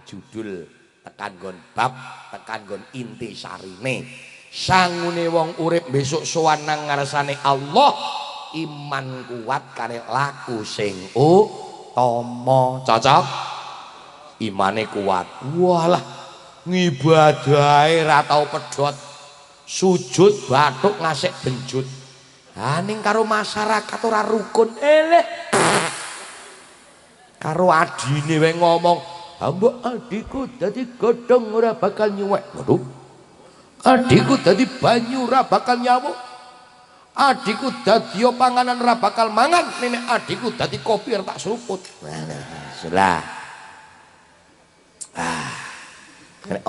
judul tekan nggon bab tekan nggon inti sarine sangune wong urip besok sowan nang ngarsane Allah iman kuat karek laku sing utama cocok imane kuat walah ngibadahe ra tau pedhot sujud bathuk ngasik benjut ning karo masyarakat ora rukun eleh karo adine wae ngomong mbok adikku dadi godhong ora bakal nyuwek waduh adikku dadi banyu ora bakal nyawuk adikku dadi panganan ora bakal mangan nenek adikku dadi kopi ora tak seruput sulah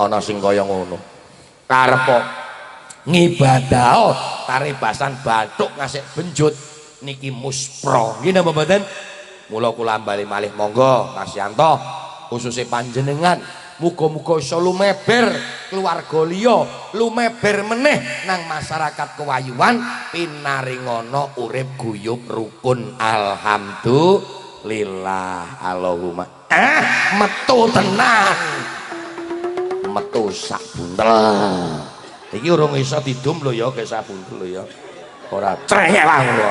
ana sing kaya ngono karep ngibadah taribasan bathuk ngasik benjut niki muspro nggih napa mboten mula kula bali malih monggo Kasyanto khususnya panjenengan muga-muga iso lumeber keluarga liya lumeber meneh nang masyarakat Kewayuan pinaringono urip guyub rukun alhamdulillah Allahumma metu tenan metu sak buntel iki urung iso didum lho ya ge sak buntel lho ya ora treyek lho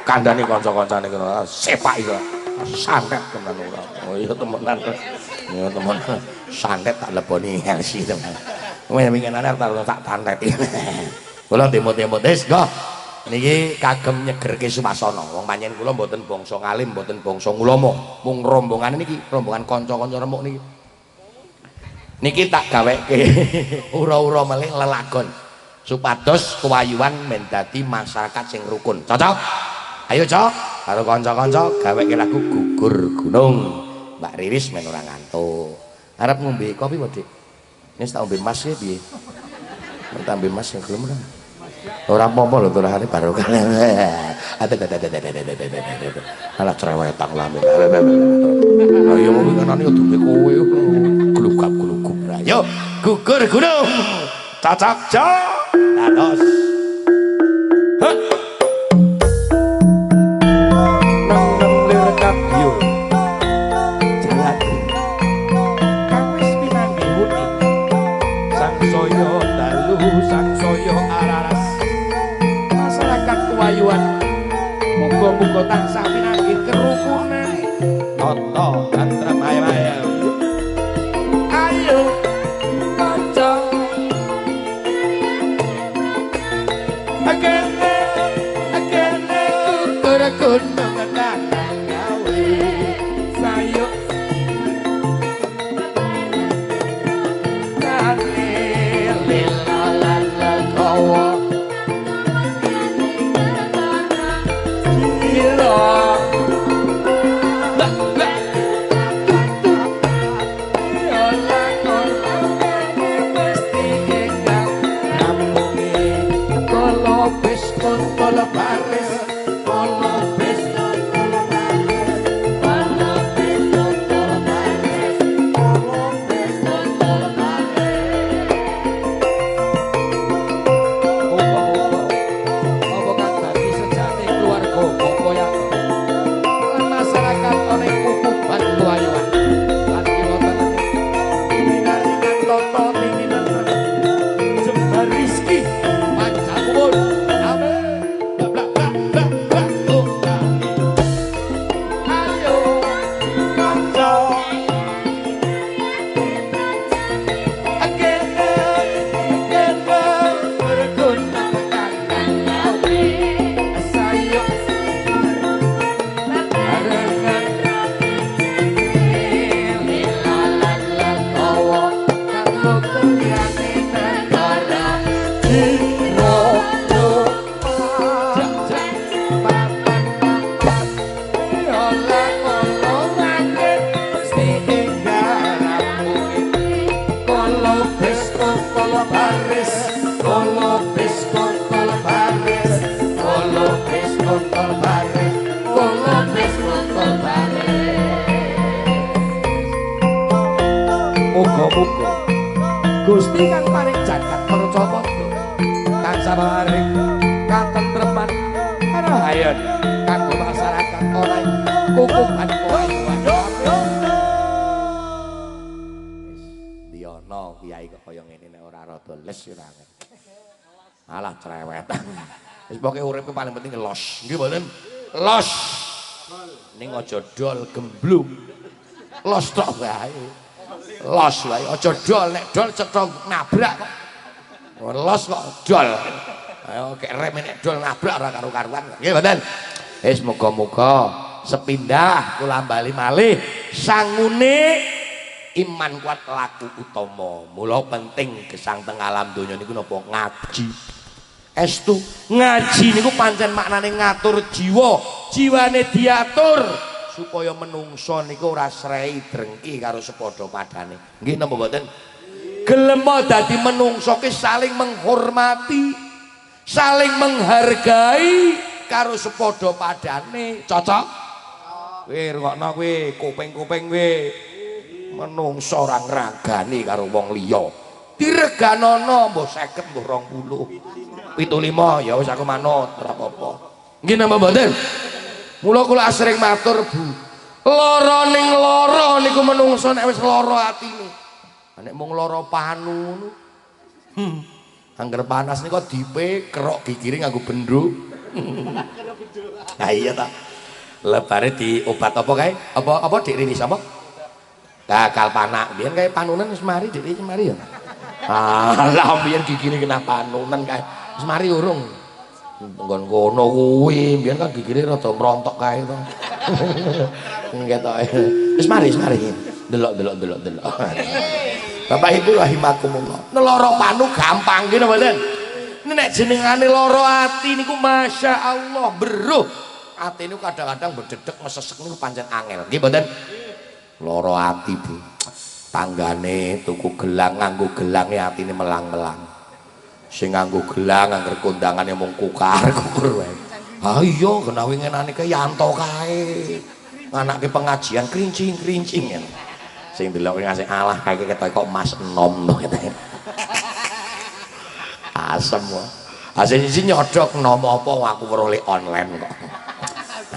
kandhane kanca-kancane kena sepak iku santet tenan ora oh iya temenan ya temen santet tak leboni helsi temen winginane tak tantet kula demo-demo wis go niki kagem nyegerke suasana wong panjenengan kula mboten bangsa ngalim mboten bangsa ulama mung rombongan niki rombongan kanca-kanca remuk niki tak gaweke ura-ura melih lelagon supados Kewayuan men dadi masyarakat sing rukun cocok ayo cok karo kanca-kanca gaweke lagu gugur gunung Mbak Riris men ora ngantuk arep ngombe kopi apa Dik wis tak ombe mas ya piye tak ombe mas sing gelem ora apa-apa lho turahane barokah ala cerewetang lamin ayo mung ngenani udune kowe glugap-glugub ayo gugur gunung cocok cok dados muga-muga tansah pinanggih kerukunan tata tentrem ayo ayo kanca agene gugur gunung tanang gawe sayo kane lelalan kawa Gusti kang paring jagat percaya tansah paring katentreman karahayan kanggo masyarakat ora kukuban Kewayuan wis ora. Alah cerewet. Wis pokoke urip paling penting los. Nggih mboten? Los. Ning aja dol gemblung. Los tok wae. Los wae aja dol nek dol cetha nabrak kok. Los kok dol. Ayo kek rem nek dol nabrak ora karo-karuan. Nggih mboten? Wis muga-muga sepindah kula bali malih sangune iman kuat laku utama. Mula penting gesang teng alam donya niku napa ngaji. Estu ngaji niku pancen maknane ngatur jiwa, jiwane diatur supaya menungso niku ora srei drengki karo sepadha padane. Nggih napa mboten? Gelem dadi menungso ki saling menghormati, saling menghargai karo sepadha padane. Cocok? Kowe rungokno kowe, kuping-kuping kowe. Menungso ora ngragani karo wong liya. Direganono mbah 50 mbah 20. 75 ya wis aku manut ora apa-apa. Nggih napa mboten? Mula kula asring matur Bu, lara ning lara niku menungso nek wis lara atine. Nek mung lara panu ngono. Angger panas niku dipe kerok gigire nganggo benduk. Ha iya ta. Lebare diobat apa kae? Apa Dik Rini sapa? Gagal panak. Biyen kae panunan wis mari Dik Rini mari ya. Alah biyen gigire kena panunan kae. Wis mari urung. Nggon kono kuwi, biyen kan gigire rada mrontok kae to. Ngetoke. Wis mari. Delok. Bapak Ibu rahimakumullah. Lara panu gampang nggih mboten. Nek jenengane lara ati niku masyaallah beruh. Ati niku kadang-kadang berdedek mesesek niku pancen angel. Nggih mboten? Lara ati Bu. Tanggane tuku gelang nganggo gelange atine melang-melang. Sing nganggo gelang angger kondangane mung kukar-kukur wae. Ha iya genawe ngenane ke yanto kae. Anake pengajian krincing-krincing ya. Sing delok ngasih alah kae ketok kok Mas Enom to ketoke. Asem wae. Asih siji nyodok nama apa aku weruh online kok.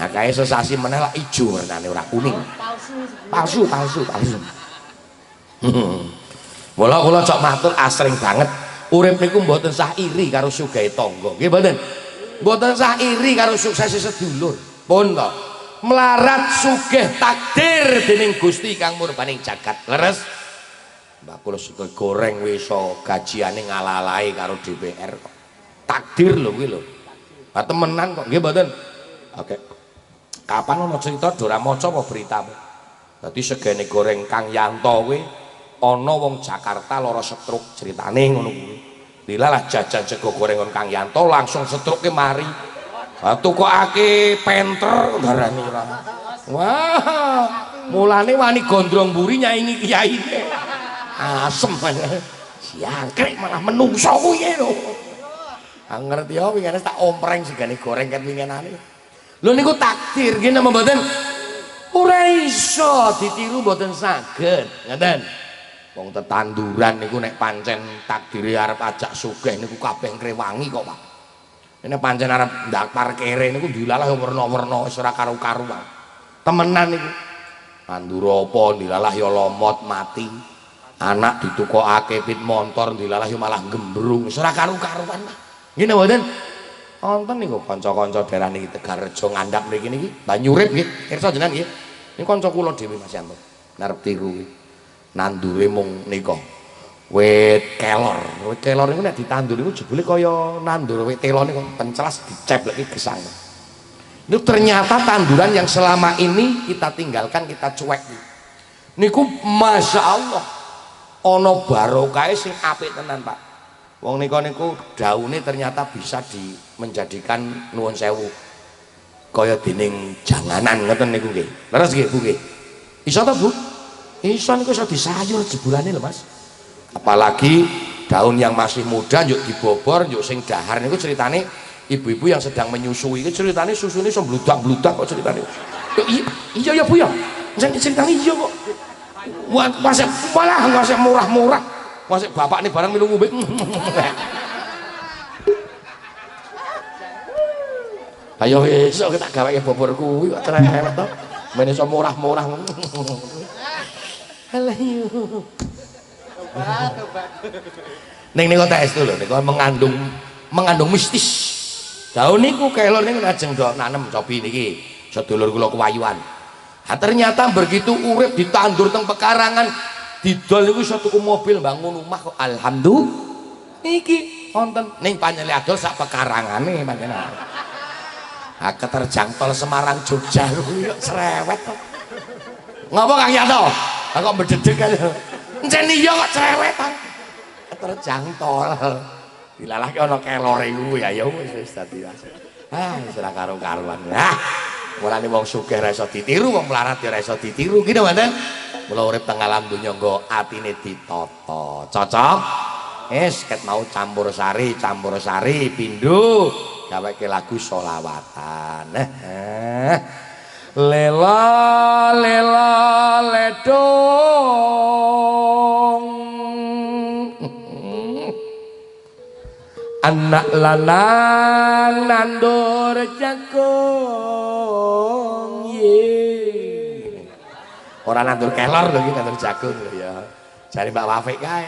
Nah kae sesasi meneh lak ijo warnane ora kuning. Palsu. Mula kula cok matur asring banget urip niku mboten sah iri karo sugahe tangga. Nggih mboten? Mboten sah iri karo sukses sedulur. Pun to. Melarat sugih takdir dening Gusti kang murbaning jagat. Leres? Mbak kula suka goreng wiso gajiane ngalalai karo DPR kok. Takdir lho kuwi lho. Ha temenan kok nggih mboten? Oke. Kapan ana cerita ora maca apa beritamu? Dadi segene goreng Kang Yanto kuwi ana wong Jakarta lara stroke ceritane ngono kuwi. Dilalah jajan sego goreng Kang Yanto langsung stroke mari. Tukokake penter darani ora. Wah, mulane wani gondrong mburi nyaingi kiyaine. Asem siangkrek malah menungso kuwi lho. Ngerti ya wingane tak ompreng segane goreng ket wingenane. Lho niku takdir nggih napa mboten? Ora iso ditiru mboten saged. Ngoten. Wong tetanduran niku nek pancen takdire arep ajak sugih niku kabeh ngrewangi kok, Pak. Nek pancen arep ndak parkere niku dilalah werna-werna wis ora karu-karuan. Temenan niku. Andura apa dilalah ya lomot mati. Anak ditukokake pit motor dilalah ya malah gembrung wis ora karu-karuan, Pak. Nggih napa mboten? Wonten niku kanca-kanca daerah niki Tegarrejo ngandhap mriki niki Banyurip nggih. Pirsa jenengan nggih. Ini kanca kula dhewe Mas Yanto. Narep tiru kuwi. Nandure mung nika. Wit kelor. Wit kelor niku nek ditandur niku jebule kaya nandur wit telo niku pencelas dicebleki gesang. Itu ternyata tanduran yang selama ini kita tinggalkan, kita cuek. Niku Masya Allah ana barokah sing apik tenan, Pak. Wong nika niku daune ternyata bisa menjadikan nuwun sewu kaya dening janganan ngoten niku nggih. Leres nggih Bu nggih. Iso ta Bu? Iso niku iso disayur jebolane lho Mas. Apalagi daun yang masih muda yuk dibobor yuk sing dahar niku ceritane ibu-ibu yang sedang menyusui itu ceritane susune iso bludak-bludak kok ceritane. Iya ya Bu ya. Ceritane iya kok. Wasik murah-murah. Masih bapak nih barang minum ngombe. Ayo besok kita gawe bobor kuwi kok cerewet to. Men iso murah-murah. Alah yo. Ning niku tes lho niku mengandung mistis. Daun niku kelor niku lajeng do nanem cobi niki sedulur kula kewayuan. Ternyata begitu urip ditandur teng pekarangan didol niku iso tuku mobil bangun rumah kok alhamdulillah iki wonten ning panjene adol sak pekarangane panjenengan. Ha keterjang tol Semarang Jogja kuwi kok cerewet kok. Ngopo Kang Yato? Kok bededeg kan. Encen iya kok cerewet kan. Keterjang tol. Dilalahke ana kelore kuwi ya wis dadi wis ora karo-karuan. Mulane wong sugih ora iso ditiru, wong melarat ya ora iso ditiru gitu mboten. Mula urip teng alam donya nggo atine ditata. Cocok? Wis ket mau campur sari pindho gaweke lagu sholawatan. Lela ledong anak lanang nandur jagung ora nandur kelor lho iki nandur jagung lho ya jare Mbak Wafik kae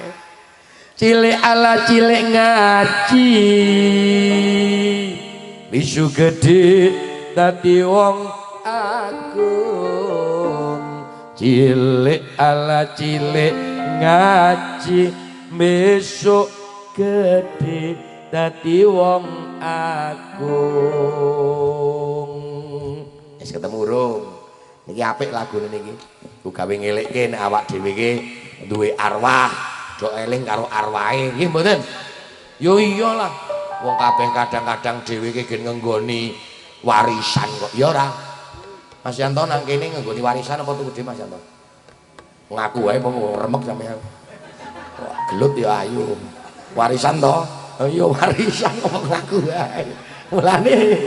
cilik ala cilik ngaji bisu gede dadi wong agung cilik ala cilik ngaji besok gede dadi wong agung. Wis ketemu urung. Niki apik lagune niki. Ku gawe ngelikke nek awak dhewe iki duwe arwah, do eling karo arwahe. Nggih mboten? Yo iyalah. Wong kabeh kadang-kadang dhewe iki gen ngenggoni warisan kok. Ya ora. Mas Yanto nang kene ngenggoni warisan apa tuku Mas Yanto? Ngaku wae apa remek sampean. Wah, gelut ya ayu. Warisan to? Oh iya warisan ngomong aku wae. Mulane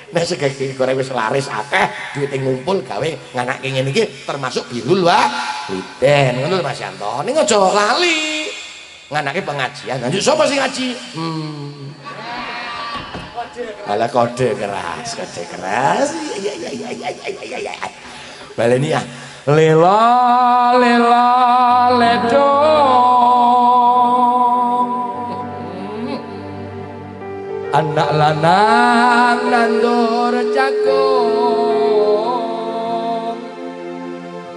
nek segege goreng wis laris akeh duwite ngumpul gawe nganake ngene iki termasuk birul waliden. Ngono Mas Yanto. Ning aja lali. Nganake pengajian. Lanjut sapa sing ngaji? Ala kode keras. Iya. Baleni ya. Lela ledo anak lanang nandur jagung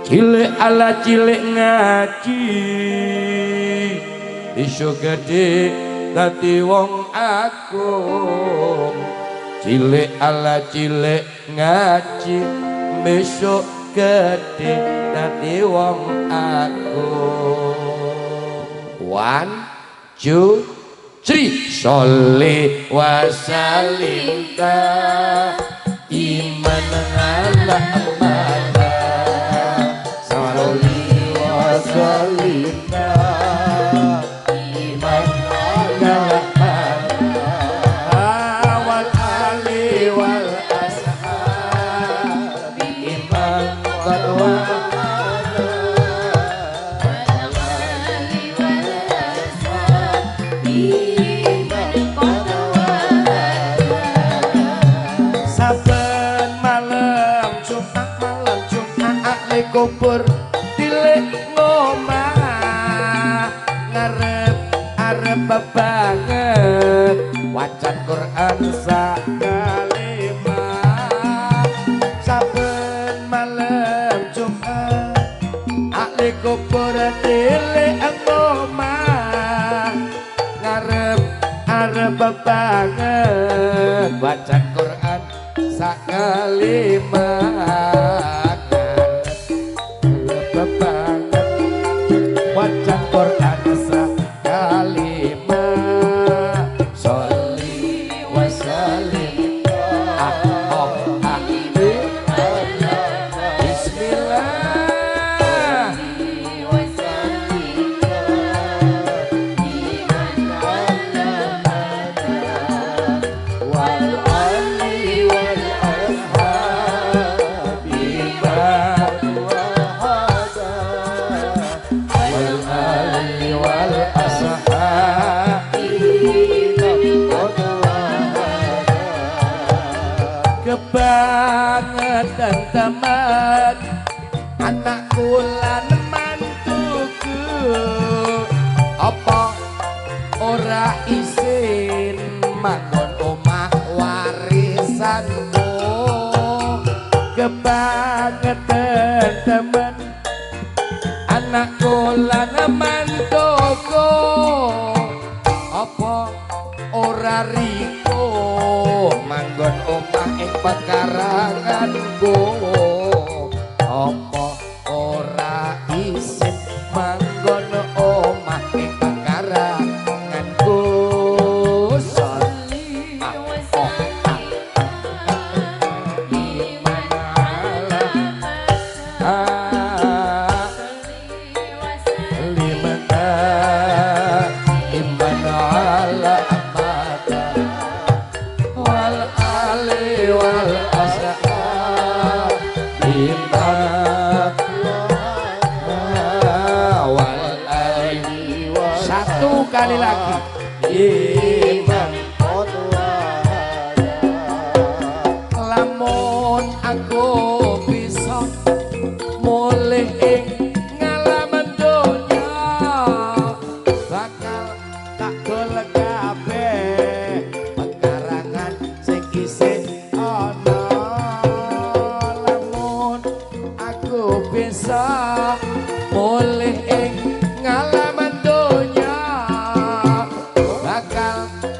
cilik ala cilik ngaji iso gede dadi wong agung cilik ala cilik ngaji besok gede dadi wong agung. 1 2 3 sholli wa sallim ta iman ala amana sholli wa sallim ta iman ala amana wal ali wal ashab iman qadwa kubur tilik ngomah ngarep banget wacan Quran sakalimah saben malam Jumat ahli kubur tilik ngomah ngarep banget wacan Quran sakalimah wacan Quran sakalimah sholli wa sallim bismillah wa sallim wal ali wal kebangetan tamat anakku lan mantuku apa ngeten temen anakku lan mantuku apa ora riko manggon omah ing pekaranganku apa ora isin manggon omah ing pekaranganku sekali lagi iman lamun aku bisa mulih ing ngalaman donya bakal tak golek kabeh pekarangan sing isih ana lamun aku bisa mulih ing ngalaman donya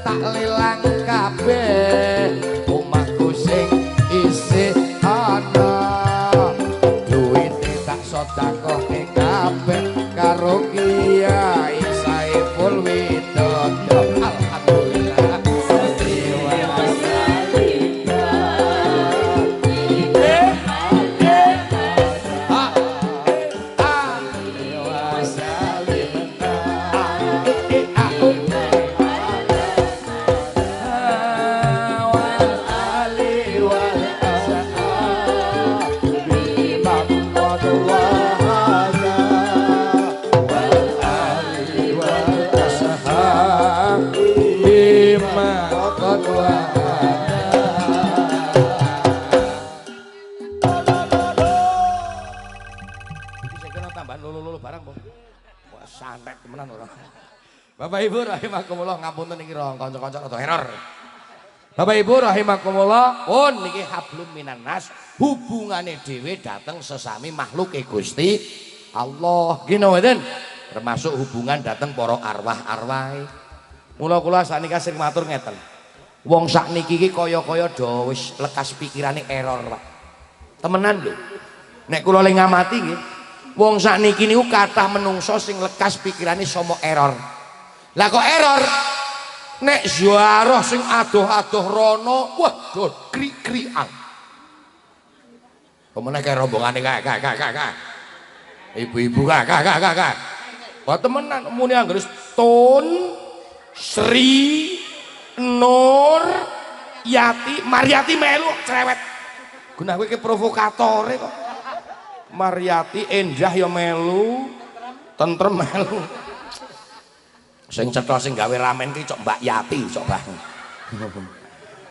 tak lilang kabeh omahku sing isih ana duwite tak sedekahke kabeh karo Kiai Saiful Widodo alhamdulillah Bapak Ibu rahimakumullah ngapunten niki kanca-kanca rada error. Bapak Ibu rahimakumullah, pun niki hablum minan nas, hubungane dhewe dateng sesami makhluke Gusti Allah. Nggih mboten? Termasuk hubungan dateng para arwah-arwahe. Mula kula sanika sing matur ngeten. Wong sakniki iki kaya-kaya do wis lekas pikirane error, Pak. Temenan lho. Nek kula le ngamati nggih, wong sakniki niku kathah menungso sing lekas pikirane sama error. Lah kok error? Nek ziarah sing adoh-adoh rono, wah do kri-krian. Kemana kayak rombongane kae. Ibu-ibu kae. Wah temenan muni anggere Tun, Sri, Nur, Yati, Maryati melu cerewet. Gunah kowe ke provokatore kok. Maryati Endah ya melu, tentrem melu. Sing cetha sing gawe ramen ki cok Mbak Yati cok Bang.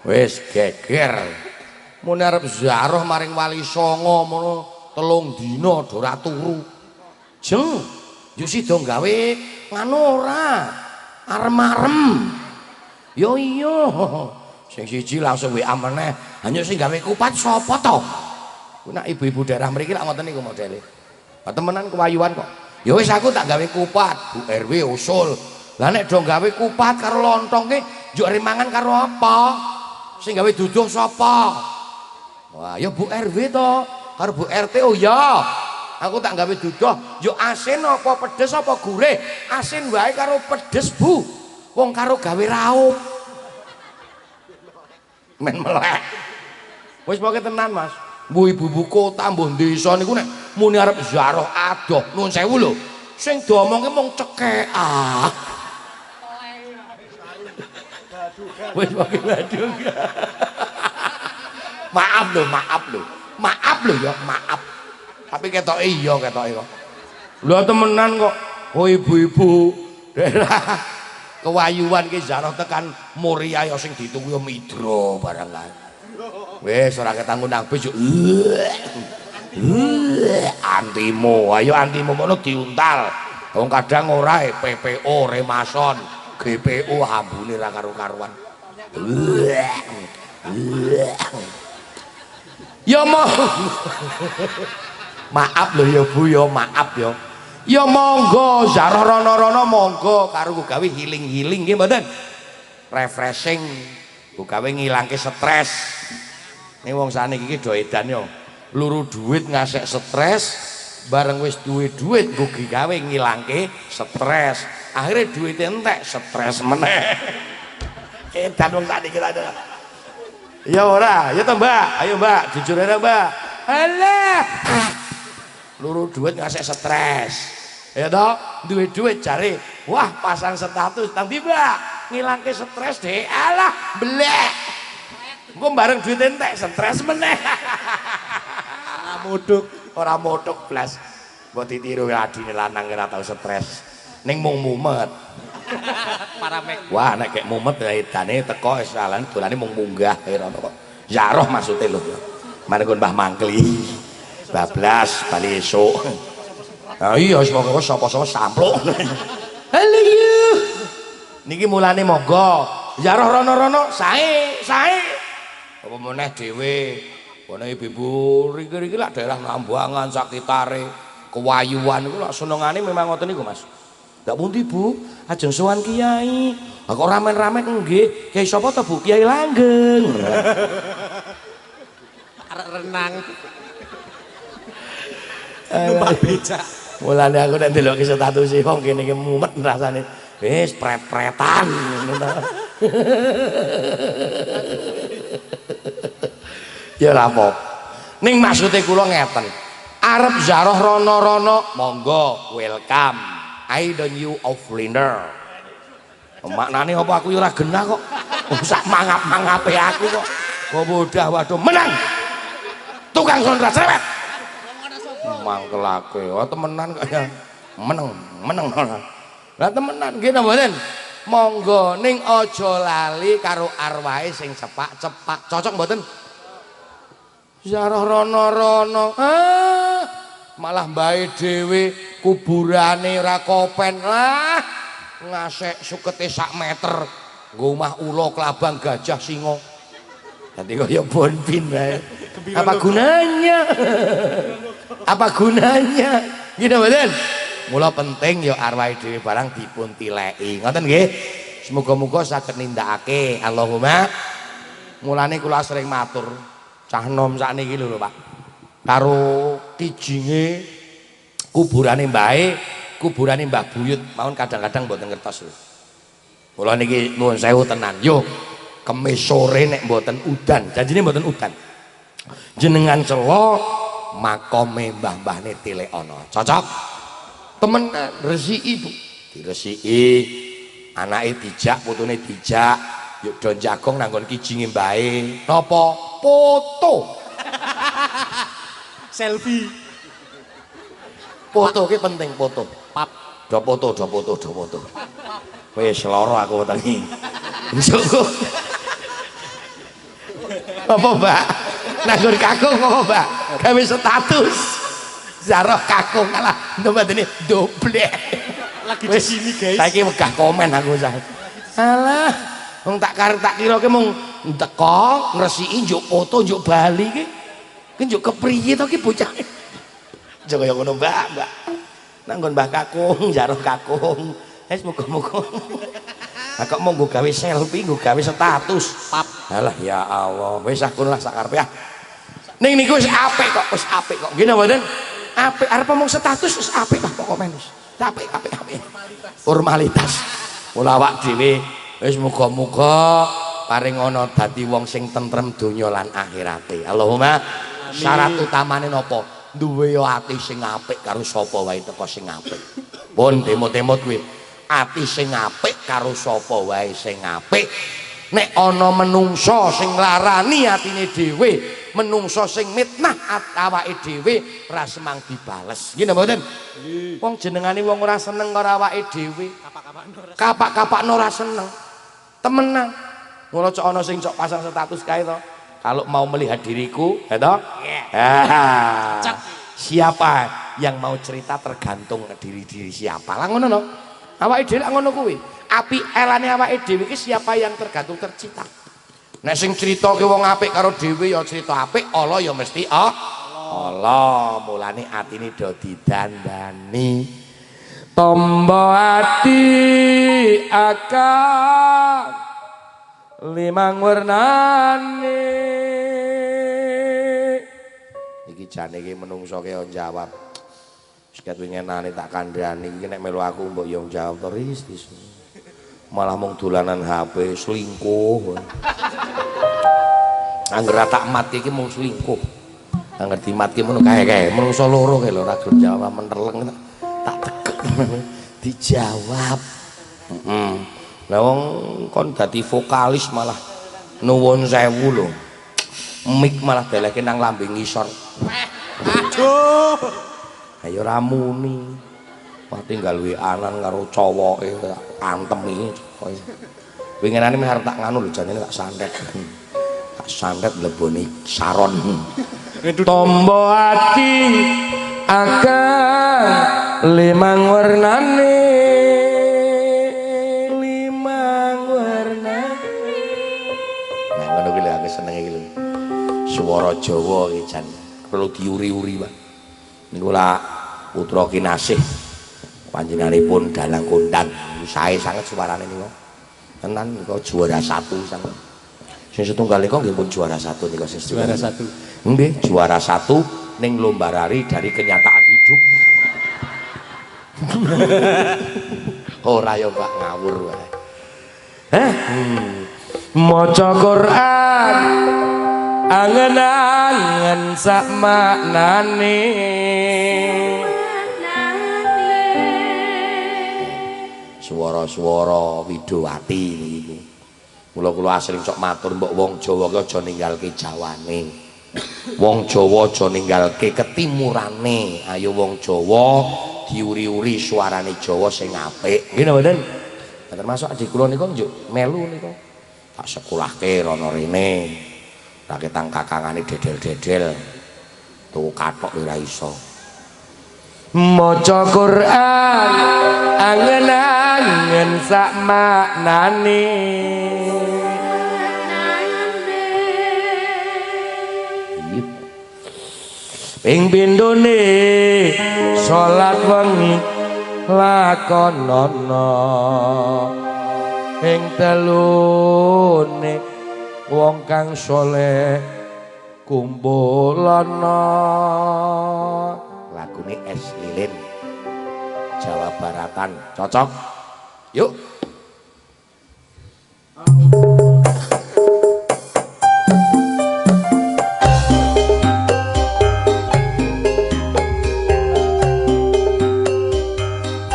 Wis geger. Mun arep ziarah maring Wali Songo mono 3 dina do ora turu. Jeng, yo sida gawe nganu ora. Arem-arem. Yo iya. Sing siji langsung WA meneh. Hanya sing gawe kupat sapa to? Ku nak ibu-ibu daerah mriki lak ngoten niku modele. Lah temenan kewayuan kok. Ya wis aku tak gawe kupat, Bu RW usul. Lah nek do gawe kupat karo lontong ki njuk arep mangan karo apa? Sing gawe duduh sapa? Wah, ya Bu RW to, karo Bu RT. Oh ya. Aku tak gawe duduh, njuk asin apa pedes apa gurih? Asin wae karo pedes, Bu. Wong karo gawe raup. Men melek. Wis pokoke tenan, Mas. Mbuh ibu-ibu kota, mbuh desa niku nek muni arep ziarah adoh nuwun sewu lho. Sing diomongke mung cekek. Wis pokoke badung. Maaf lho ya, maaf. Tapi ketoke iya ketoke kok. Lho temenan kok. Oh ibu-ibu daerah kewayuan ki ziarah tekan Muria ya sing ditunggu ya midro barang kae. Wis ora ketanggung bis yo. Antimu, ayo antimu ngono diuntal. Wong kadang ora PPO, Remason, GPO ambune ra karo-karuan. Ya maaf lho ya Bu ya, maaf ya. Ya monggo Zaroh rono-rono monggo karo gawe healing-healing nggih mboten. Refreshing gawe ngilangke stres. Ning wong saniki iki do edan yo. Luru duit ngasek stres, bareng wis duwe duit nggo gawe ngilangke stres. Akhirnya duit entek stres meneh. Edan wong saniki kita. Ya ora, ya toh Mbak. Ayo Mbak, jujur aja Mbak. Alah. Luru duit ngasek stres. Ya toh, duwe duit cari. Wah, pasang status nang ndi Mbak? Ngilangke stres deh. Alah, blek. Engko bareng duit entek stres meneh. Ora modok blas. Mbok ditiru adine lanang ora tau stres. Ning mung mumet. Paramek. Wah, nek kek mumet ya edane teko esalan dolane mung munggah kaya ngono kok. Zaroh maksude lho. Mare kon Mbah Mangkli. Bablas bali esuk. Ah iya wis pokoke sapa-sapa sampluk. Halo yu. Niki mulane monggo. Zaroh rono-rono sae. Apa meneh dhewe. Bone ibu riki-riki lak daerah Nambangan sakitare, Kewayuan iku lak senengane memang ngoten niku Mas. Ndak pundi Bu, ajeng sowan kiai. Lah kok ramen-ramen nggih. Kiai sapa to Bu? Kiai Langgeng. Arek renang. Numpak becak. Mulane aku nek ndelok status e wong kene iki mumet rasane. Wis pret-pretan ngono. Ya ora apa. Ning maksude kula ngeten. Arep Zaroh rono-rono monggo welcome. I don't you offliner. Maknane apa aku ya ora genah kok. Sak mangap-mangape aku kok. Kok bodah waduh menang. Tukang sondra cerewet. Mangkelake. Oh temenan kok ya. Meneng. Lah temenan nggih mboten. Monggo ning aja lali karo arwahe sing cepak-cepak. Cocok mboten? Zaroh rono-rono. Malah mbae dhewe kuburane ora kopen lah. Ngasek sukete sak meter. Nggo omah ula kelabang gajah singa. Dadi kaya bonpin wae. Apa gunanya? Apa gunanya? Gitu mboten? Mula penting ya arwah dhewe barang dipun tileki. Ngoten nggih. Semoga-moga saged nindakake. Allahumma. Mulane kula sering matur cah nom sakniki lho Pak. Karo kijinge kuburane mbae, kuburane Mbah Buyut mawon kadang-kadang mboten ngertos lho. Kula niki nuwun sewu tenan. Yo kemis sore nek mboten udan, janjine mboten udan. Jenengan celo makome mbah-mbahne tilek ana. Cocok? Temenan resiki Bu. Diresiki. Anake dijak, putune dijak. Yuk don jagong nanggon kijinge mbae. Napa? Foto. Selfie. Foto ki penting foto. Pap. Do foto. Wis lara aku wetengi. Njoko. Apa Mbak? Nanggur kakung apa Mbak? Gawe status. Zaroh kakung kalah nembadene doblek. Lagi di sini guys. Saiki wegah komen aku sak. Alah, wong tak kira ki mung teko ngresiki njuk foto njuk bali ki. Ki njuk kepriye to ki bocah. Aja kaya ngono Mbak. Nanggon Mbah Kakung, Zaroh kakung. Wis muga-muga. Lah kok mau nggo gawe selfie, nggo gawe status. Pap. Alah ya Allah, wis aku lah sakarepe ah. Ning niku wis apik kok, Nggih napa mboten? Apik arep ngomong status wis apik lah pokok men wis. Apik. Formalitas. Mula awak dhewe wis muga-muga paring ana dadi wong sing tentrem donya lan akhirate. Allahumma. Syarat utamane napa? Duwe ati sing apik karo sapa wae teko sing apik. Pun temot-temot kuwi. Ati sing apik karo sapa wae sing apik. Nek ana menungso sing nglarani atine dhewe, menungso sing mitnah awake dhewe ora semang dibales. Nggih napa mboten? Nggih. Wong jenengane wong ora seneng karo awake dhewe. Kapak-kapakno ora seneng. Temenan. Mula cok ana sing cok pasang status kae to. Kalau mau melihat diriku, ya toh? Siapa yang mau cerita tergantung diri siapa. Lah ngono no. Awake dhewe ngono kuwi. Api elane awake dhewe iki siapa yang tergantung tercipta. Nek sing critake wong apik karo dhewe ya crita apik, ala ya mesti ala. Mulane atine do didandani. Tombo ati akan limang wernane. Iki jane iki menungso ke jawab. Sikat wingenane tak kandhani iki nek melu aku mbok yo jawab to ris. Malah mung dolanan HP selingkuh. Angger tak mat iki mung selingkuh. Angger dimat ki ngono kae-kae menungso loro kae lho ora gelem jawab menterleng tak tekek dijawab. Lah wong kon dadi vokalis malah nuwun sewu lho. Mik malah deleke nang lambe ngisor. Aduh. Ayo ora muni. Wah tinggal WA-an karo cowoke antemi koyo. Winginane meh arep tak nganu lho janene tak santet. Tak santet lebone saron. Tombo ati akan limang warnane. Swara Jawa iki jan perlu diuri-uri, Pak. Niku lak putra kinasih panjenenganipun dalang kondang. Sae sanget suarane niku. Tenan niku juara 1 sanget. Sing setunggal niku nggih pun juara 1 niku sing juara 1. Nggih, juara 1 ning lomba lari dari kenyataan hidup. Ora ya Pak ngawur wae. Maca Quran angen-angen sak maknane. Swara-swara Widowati niku. Kula asring sok matur mbok wong Jawa ki aja ninggalke Jawane. Wong Jawa aja ninggalke ketimurane. Ayo wong Jawa diuri-uri suarane Jawa sing apik. Nggih napa mboten? Termasuk adik kula niku njuk melu niku. Tak sekolahke rono rene. Raketang kakangane dedel-dedel tuku kathok ora iso. Maca Quran angen-angen sak maknane. Ping pindhone salat wengi lakonana. Ping telune wong kang soleh kumpulana. Lagune Es Lilin Jawa Baratan cocok. Yuk.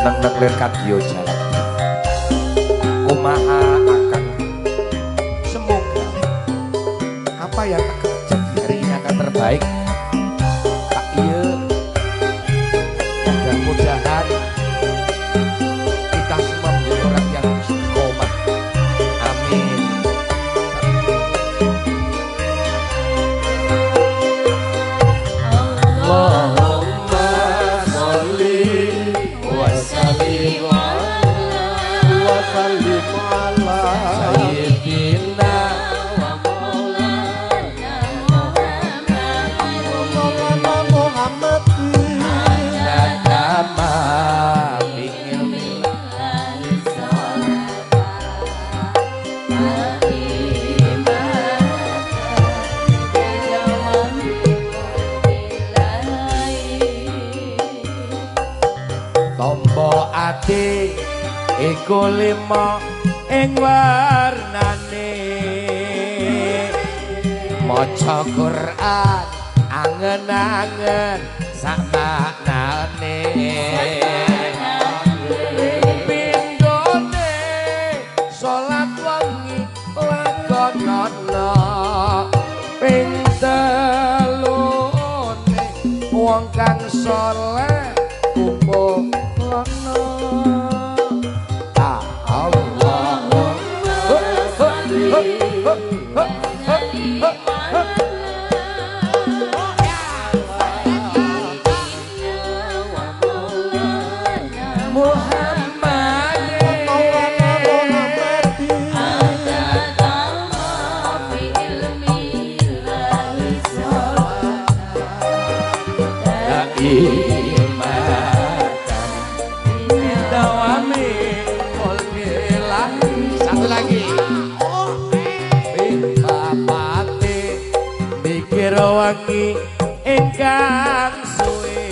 Neng lir kadya jalan kumaha akan semoga apa yang akan terjadi hari ini akan terbaik. Tak iya mudah-mudahan kita semua menjadi orang yang istiqomah. Amin. Allahumma sholli wa sallim ala sayyidina wa maulana Muhammad adama bingil billahi tombo ati iku lima ing warnane. Maca Quran angen-angen sak maknane. Pindhone salat wengi lakonana. Ping telune wong kang saleh kumpulana. keimatan dawane mulkilah. Satu lagi. Bapate mikir wangi ingkang suwe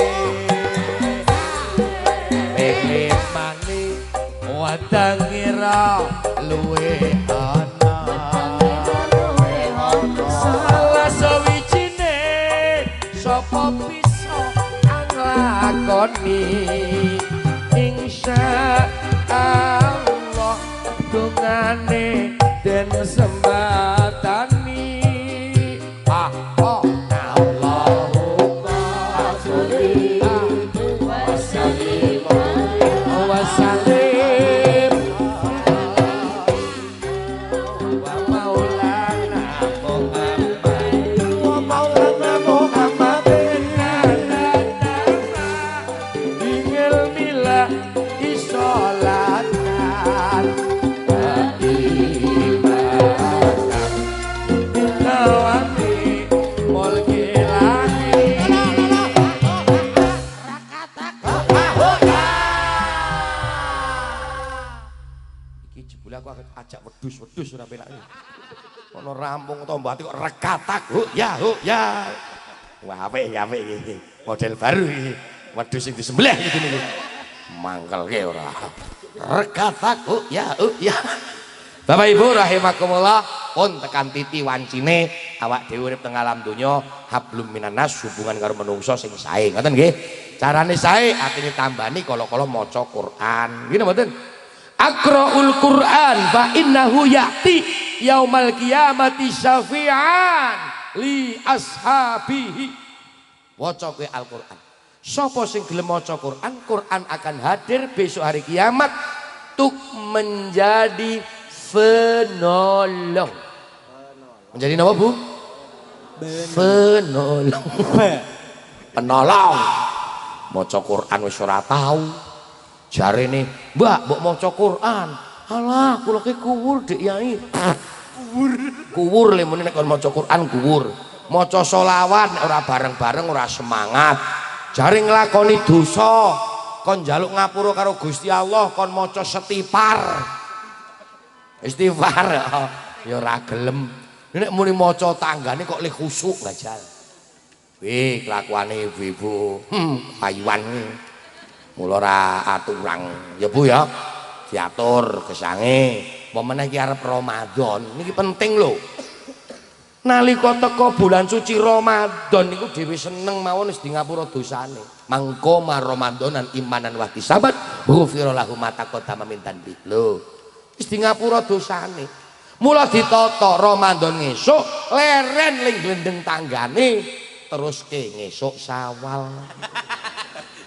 pengen mani wadangira luwe ana salah sawijine sapa bisa nglakoni insyaallah dungane den sembatani wedhus ora pelake. Ana rampung utawa mbati kok rekatak ya ya. Wah apik iki. Model baru iki. Wedhus sing disembelih iki niki. Mangkelke ora. Rekatak ya ya. Bapak Ibu rahimakumullah, pun tekan titi wancine awak dhewe urip teng alam donya hablum minanas, hubungan karo menungso sing sae. Ngoten nggih. Carane sae atine tambani kala-kala maca Quran. Nggih mboten? Aqra'ul Qur'an fa innahu ya'ti yaumal qiyamati syafi'an li ashabihi. Waca kowe Al-Qur'an. Sapa sing gelem maca Qur'an, Qur'an akan hadir besok hari kiamat untuk menjadi penolong. Menjadi apa, Bu? Penolong. Penolong. Maca Qur'an wis ora tau. Jarene, "Mbak, mbok maca Quran." "Alah, kula ki kuwur, Dik Yai." Kuwur le muni nek kon maca Quran kuwur. Maca selawat ora bareng-bareng ora semangat. Jare nglakoni dosa, kon njaluk ngapura karo Gusti Allah, kon maca setipar. Istighfar ya ora gelem. Nek muni maca tanggane kok le khusuk gajal. Wih, kelakuane ibu-ibu. Payuan. Mula ora aturan ya Bu ya, diatur gesange. Pemene iki arep Ramadan niki penting lho. Nalika teka bulan suci Ramadan niku dhewe seneng mawon wis di ngapura dosane. Mangko Ramadanan imanan wa ihtisaban ghufira lahu ma taqaddama min dzambi. Lho, wis di ngapura dosane. Mula ditata Ramadan ngesuk leren ning glendeng tanggane teruske ngesuk Syawal.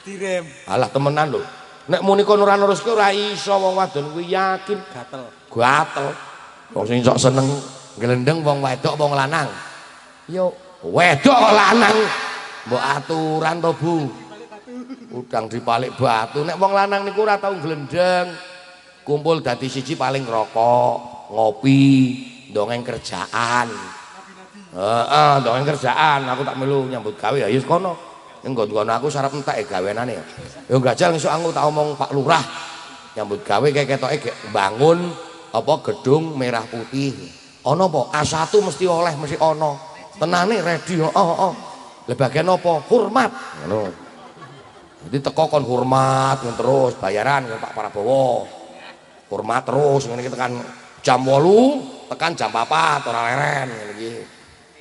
Direm. Alah temenan lho. Nek muni kon ora neruske ora iso wong wadon kuwi yakin gatel. Gatel. Wong sing sok seneng glendeng wong wedok wong lanang. Yo wedok lanang. Mbok aturan to, Bu. Udang dibalik batu. Nek wong lanang niku ora tau glendeng. Kumpul dadi siji paling rokok, ngopi, dongeng kerjaan. Heeh, dongeng kerjaan. Aku tak melu nyambut gawe ya wis kono. Nggon-nggon aku sarap entek gawenane ya. Ya gajal ngesuk aku tak omong Pak Lurah nyambut gawe kayak ketoke bangun apa gedung merah putih. Ana apa? A1 mesti oleh mesti ana. Tenane ready. Lah bagian apa? Hormat. Ngono. Jadi teko kon hormat terus bayaran Pak Prabowo. Hormat terus ngene iki tekan jam 8 tekan jam 4 ora leren ngene iki.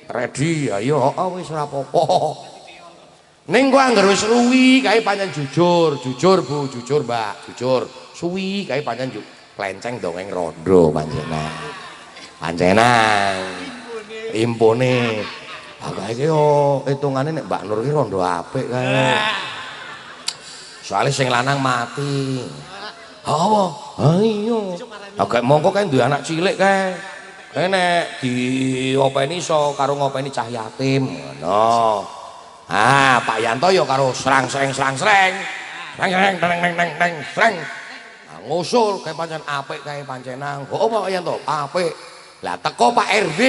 Ready ayo wis ora apa-apa. Ning kok anggar wis ruwi kae pancen jujur Bu, jujur Mbak, jujur. Suwi kae pancen klenceng dongeng rondo panjenengan. Panjenengan. Impone. Agak iki yo hitungane nek Mbak Nur ki rondo apik kae. Soale sing lanang mati. Apa? Ha iya. Agak mongko kae duwe anak cilik kae. Kae nek diopeni iso karo ngopeni cah yatim ngono. Ah, Pak Yanto ya karo serang-sereng. Serang-sereng, teng. Nah, ngusul kae pancen apik kae pancenang. Oh, Pak Yanto, apik. Lah teko Pak RW.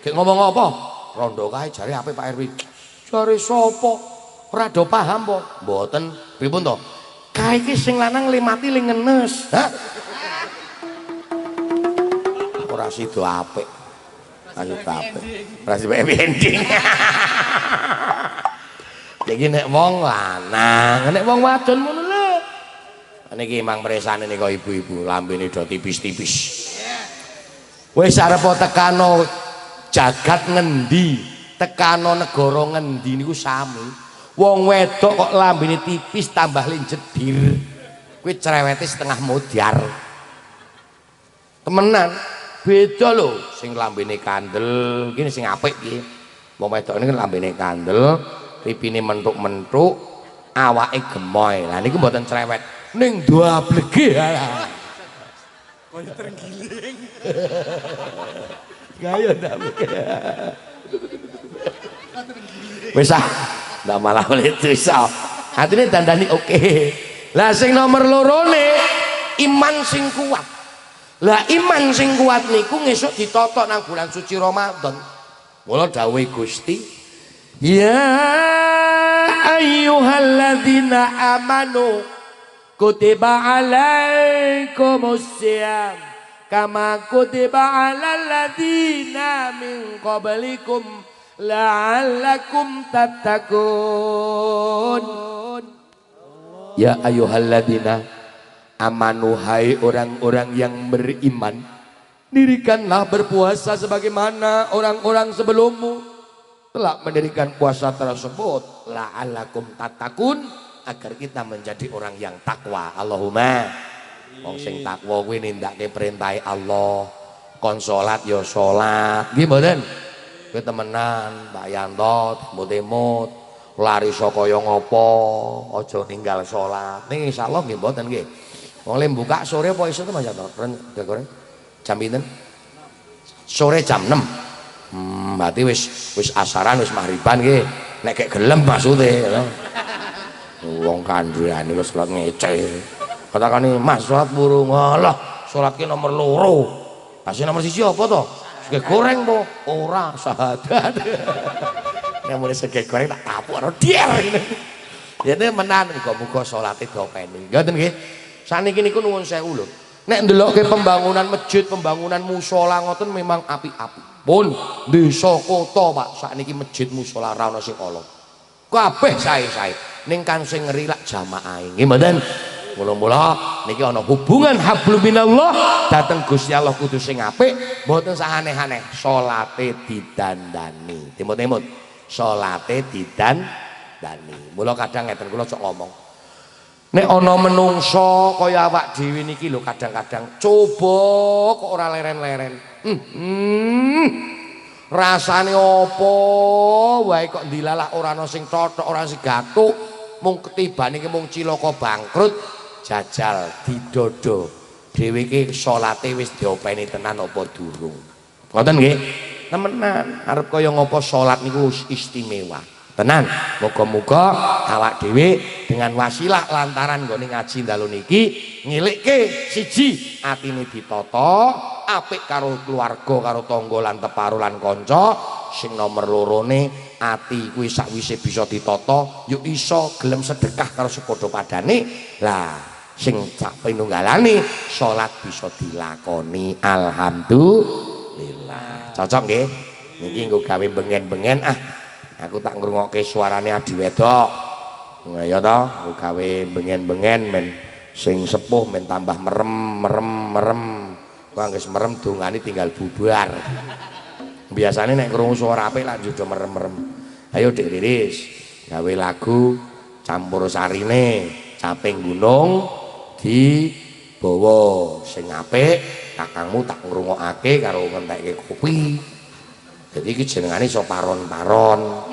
Gek ngomong apa? Rondo kae jare apik Pak RW. Jare sapa? Ora do paham po? Mboten. Pripun to? Kae iki sing lanang limati ling ngenes. Hah? Ora sida apik. Ayo apik. Ora sida ending. Iki nek wong lanang, nek wong wadon ngono lho. Niki mang presane nika ibu-ibu, lambene do tipis-tipis. Wis arep tekano jagat ngendi, tekano negara ngendi niku sami. Wong wedok kok lambene tipis tambah lenjedir. Kuwi cerewete setengah modar. Temenan, beda lho sing lambene kandel, iki sing apik iki. Wong wedok niku lambene kandel, pipine mentuk-mentuk, awake gemoy. Lah niku mboten cerewet. Ning duablege alah. Kaya terenggiling. Gaya ndak. Wis ah, ndak malah itu iso. Atine dandani oke. Lah sing nomor lorone iman sing kuat. Lah iman sing kuat niku ngesuk ditotok nang bulan suci Ramadan. Mula dawuh Gusti, ya ayyuhalladzina amanu kutiba alaikumusiyam kama kutiba alal ladzina min qablikum la'allakum tattaqun. Ya ayyuhalladzina amanu, hai orang-orang yang beriman, dirikanlah berpuasa sebagaimana orang-orang sebelummu telah mendirikan puasa tersebut, la'allakum tattaqun, agar kita menjadi orang yang takwa. Allahumma. Wong sing takwa kuwi nindakake perintah Allah, kon salat ya salat. Nggih mboten? Kuwi temenan, Pak Yanto, mut-mut, lari saka kaya ngapa, aja ninggal salat. Ning insyaallah nggih mboten nggih. Wong le buka sore apa iso to Mas Yanto? Jam pinten? Sore jam 6. Berarti wis asaran, wis maghriban nggih. Nek gek gelem maksude. Wong kandhane wis salat ngece. Katakane Mas salat burung. Alah, salat ki nomor 2. Kasih nomor 1 apa to? Sege goreng po. Ora, syahadat. Nek muni sege goreng tak tapuk karo dier. Ya menan muga-muga salate dopeni. Ngoten nggih. Saniki niku nuwun sewu lho. Nek ndelokke pembangunan masjid, pembangunan musala ngoten memang apik-apik. Pun desa kota Pak, sakniki masjid musala ra ono sing ala. Kabeh sae-sae. Ning kan sing ngeri lak jamaahe. Nggih mboten? Mula-mula niki ana hubungan hablum minallah dhateng Gusti Allah kudu sing apik, mboten sak aneh-aneh. Salate didandani. Timut-timut. Salate didandani. Mula kadang ngeten kula sok ngomong. Nek ana menungso kaya awak dhewe niki lho kadang-kadang coba kok ora leren-leren. Rasane apa wae kok dilalah ora ana sing cocok, ora sing gatuk. Mung ketibane iki mung cilaka bangkrut, jajal didodo. Dhewe iki salate wis diopeni tenan apa durung. Ngoten nggih? Temenan, arep kaya ngapa salat niku istimewa. Tenan, muga-muga awak dhewe dengan wasilah lantaran nggone ngaji dalu niki ngilikke siji atine ditata, apik karo keluarga, karo tangga lan teparo lan kanca. Sing nomor lorone ati kuwi sakwise bisa ditata yuk iso gelem sedekah karo sepadha padane. Lah sing sak pinunggalane salat bisa dilakoni. Alhamdulillah. Cocok nggih? Niki nggo gawe bengen-bengen aku tak ngrungokke suarane adi wedok. Ya to, nggo gawe bengen-bengen men sing sepuh men tambah merem. Kok anggere merem dongane tinggal bubar. Biasanya nek krungu suara apik lak jodo merem-merem. Ayo Dik Riris, gawe lagu campur sarine Caping Gunung dibawa sing apik, kakangmu tak ngrungokake karo ngentekke kopi. Jadi iki jenengane iso paron-paron.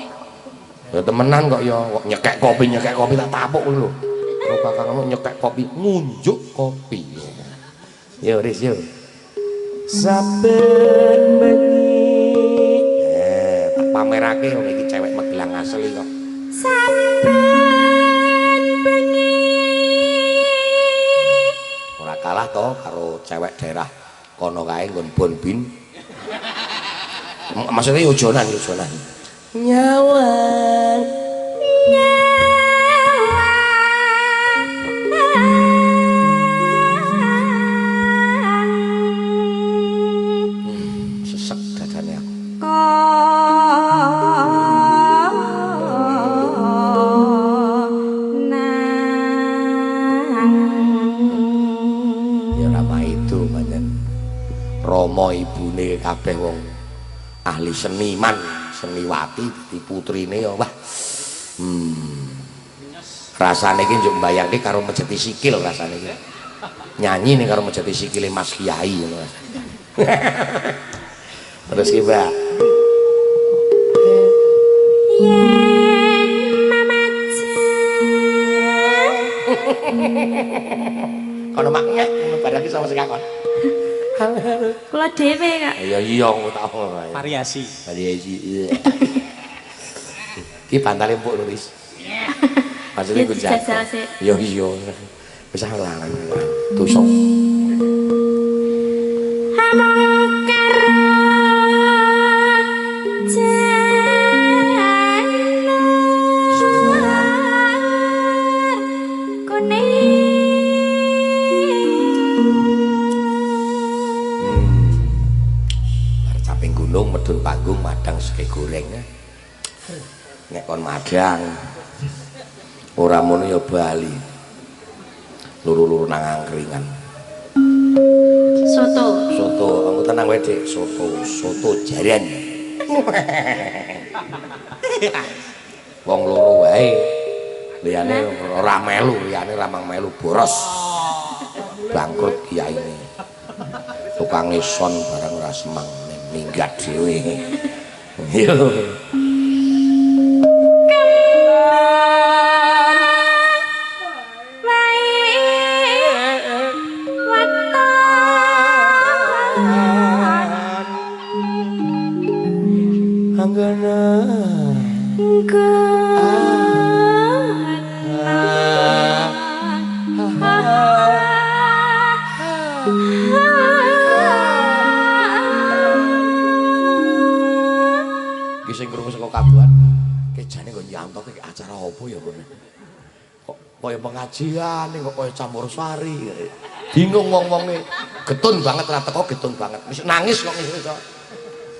Ya temenan kok ya nyekek kopi tak tapuk lho. Karo kakangmu nyekek kopi, ngunjuk kopi. Yo Riz yo. Saben bengi pamerake wong iki cewek Magelang asli kok. Saben bengi. Ora kalah to karo cewek daerah kono kae nggon Bonbin. Maksudnya ujonan. Nyawan Sesek dadane aku. Ya rama itu pancen Rama ibune kabeh wong ahli seniman, seniwati di putrine ya wah. Rasane iki njuk mbayangke karo mejeti sikil rasane iki. Nyanyi nih karo mejeti sikile Mas Kiai ngono. Terus ki, Mbak. Kono maknya ngono barang sama sing kakon. Kula dhewe, Kak. Ya iya tak ngono. Variasi. Variasi. Ki bantale empuk nulis. Maksudnya gue jatuh. Yo iya. Bisa lanang. Tusuk. Caping gunung medun panggung madang seke goreng. Nek kon madang ora mono ya bali. Luru-luru nang angkringan. Soto. Soto, kamu tenang wae, Dik. Soto jaran. Wong loro wae. Liyane ora melu, liyane ramang melu boros. Bangkrut kiyaine. Tukang son barang ora semang minggat dhewe. Yo. Sing krungu saka kabuan kejane kok nyantok iki acara apa ya kok kaya pengajian kok kaya campursari bingung wong-wonge getun banget ra teko getun banget wis nangis kok iso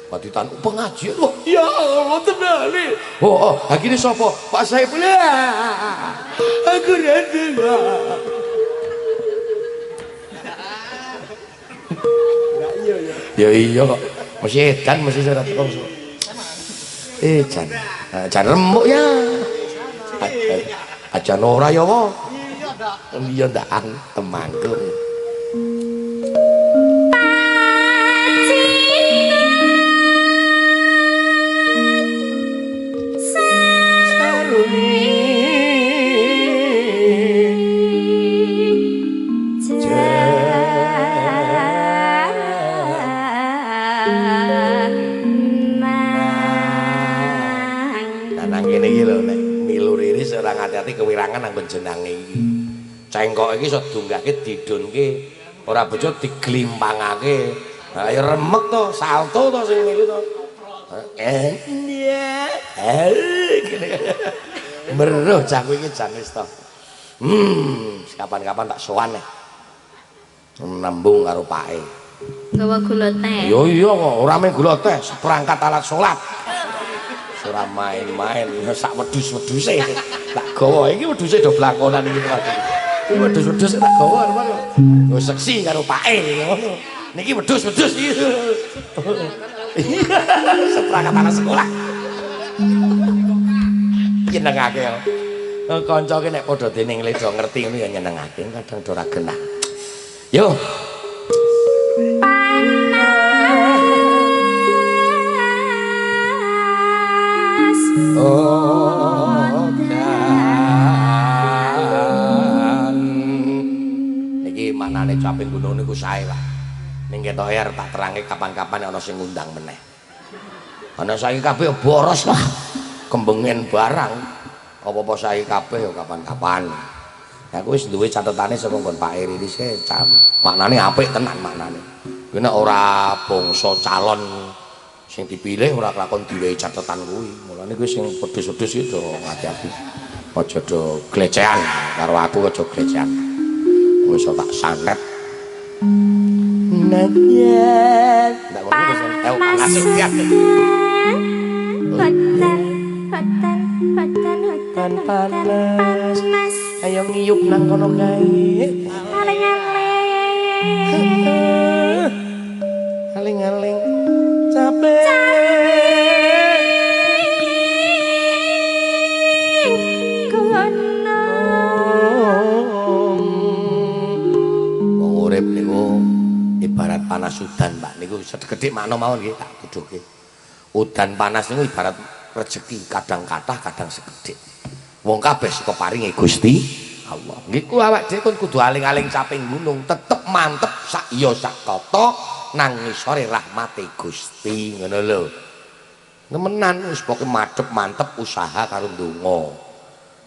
paditan pengajian wah ya Allah tenane oh iki sapa Pak Saiful aku rada ya iya kok mesti edan mesti ora teko jan remuk ya. Aja ora ya kok. Iya ndak temanggung. Hati-hati kewirangan nang benjenange iki. Cengkok iki iso dunggake didunke ora bojo diglimpangake. Ha ya remek to, salto to sing milu to. Iya. Meruh cangku iki jan wis to. Kapan-kapan tak sowan nek. Nambung karo pake. Gawa gula teh. Yo iya kok, ora mung gula teh, seperangkat alat salat. Ora main-main sak wedhus-wedhuse. Tak gawa iki wedhuse do blakonan iki Pak. Iki wedhus-wedhus tak gawa Pak. Nggo seksi karo pake ngono. Niki wedhus-wedhus iki. Seperangkat anak sekolah. Nyenengake yo. Kancake nek padha dening do ngerti ngono ya nyenengake, kadang do ora genah. Yo. Niki maknane caping gunung niku sae lah. Ning ketok air tak terangke kapan-kapan ana sing ngundang meneh. Ana saiki kabeh boros lah. Kembengen barang. Apa-apa saiki kabeh ya kapan-kapan. Aku wis duwe catetane saka nggon Pak Eri dise maknane apik tenan maknane. Kuwi nek ora bangsa calon Sing dipilih ora kelakon diwehi catetan kuwi. Mulane kuwi sing wedhus-wedhus itu hati-hati. Aja do glecekan karo aku aja glecekan. Wis tak santet. Najan. Ndak ngono wis panas ya. Hutan panas. Ayo ngiyup nang kono kae. Aling-aling capek. Wong urip niku ibarat panas udan, Pak. Niku sedhek makna mawon nggih tak tuduhke. Udan panas niku ibarat rezeki, kadang kathah, kadang sekedhik. Wong kabeh saka paringe Gusti Allah. Nggih ku awak dhewe kudu aling-aling caping gunung, tetep mantep sak iya sak kata nang ngisore rahmate Gusti, ngono lho. Nemenan wis pokoke madhep mantep usaha karo ndonga.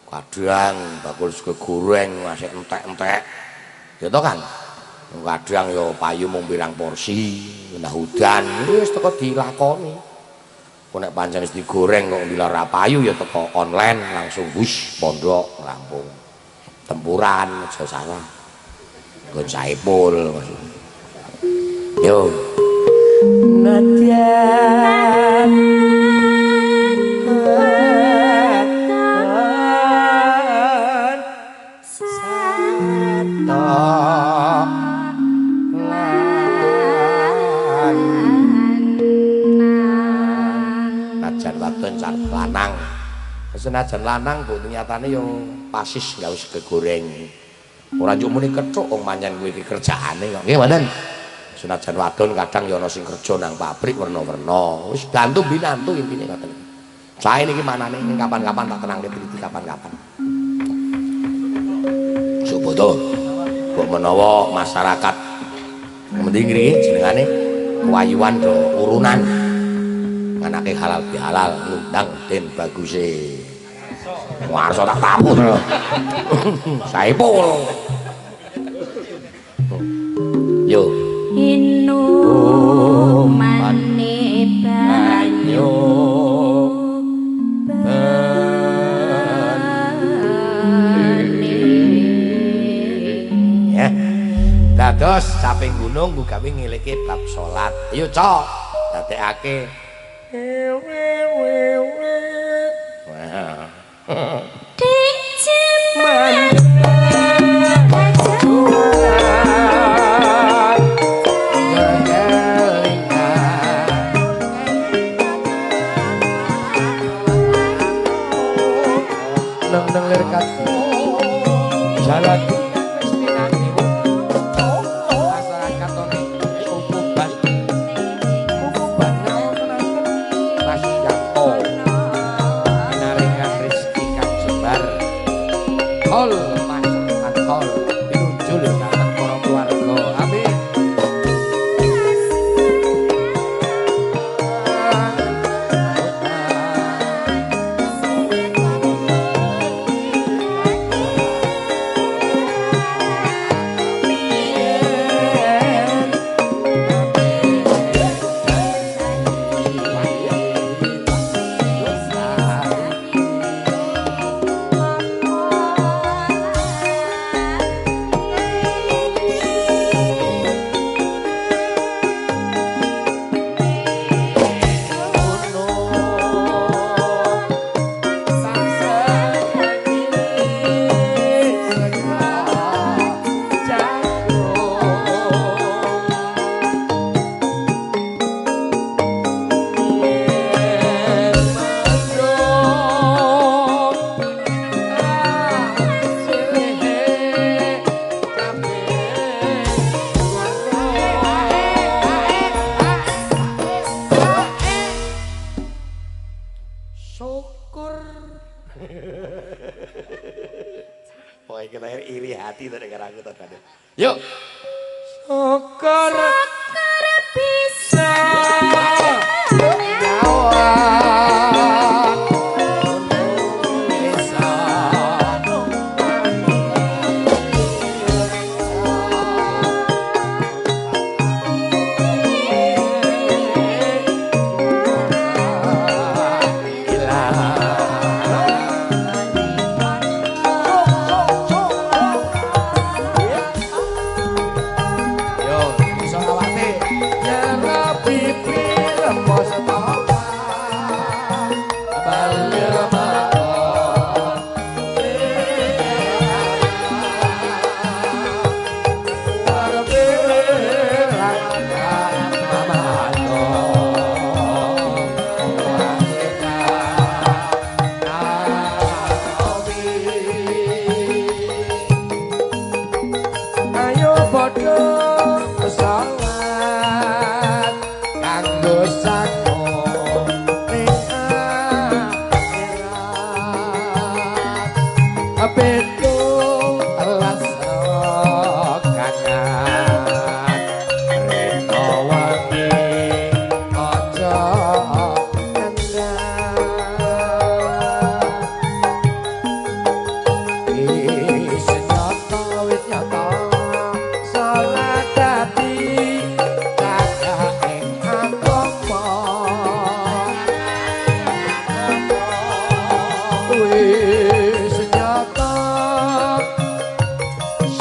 Kadang bakul sego goreng masih entek-entek. Ya to kan? Kadang ya payu mung pirang porsi, nah udan wis teko dilakoni. Kok nek pancen wis digoreng kok dilar payu ya teko online langsung wis pondok rampung. Tempuran aja salah. Nggon saipul. Yo. Najan. Lanang senajan lanang bu nyatane yo pasis nggak usah gegoreng ora njuk muni kethuk wong manyen kuwi iki kerjaane kok nggih mboten senajan wadon kadang yo ana sing kerja nang pabrik werna-werna wis bantu binantu intine ngoten sae niki manane kapan-kapan tak tenangke triti kapan-kapan subodo kok menawa masyarakat mending ngriki jenengane kewayuan do urunan anake halal bihalal ngundang den baguse warso tak tamu saipul yo inu mane banyu ya dados caping gunung ku gawe ngelike bab salat ayo cok dadekake yuk syukur bisa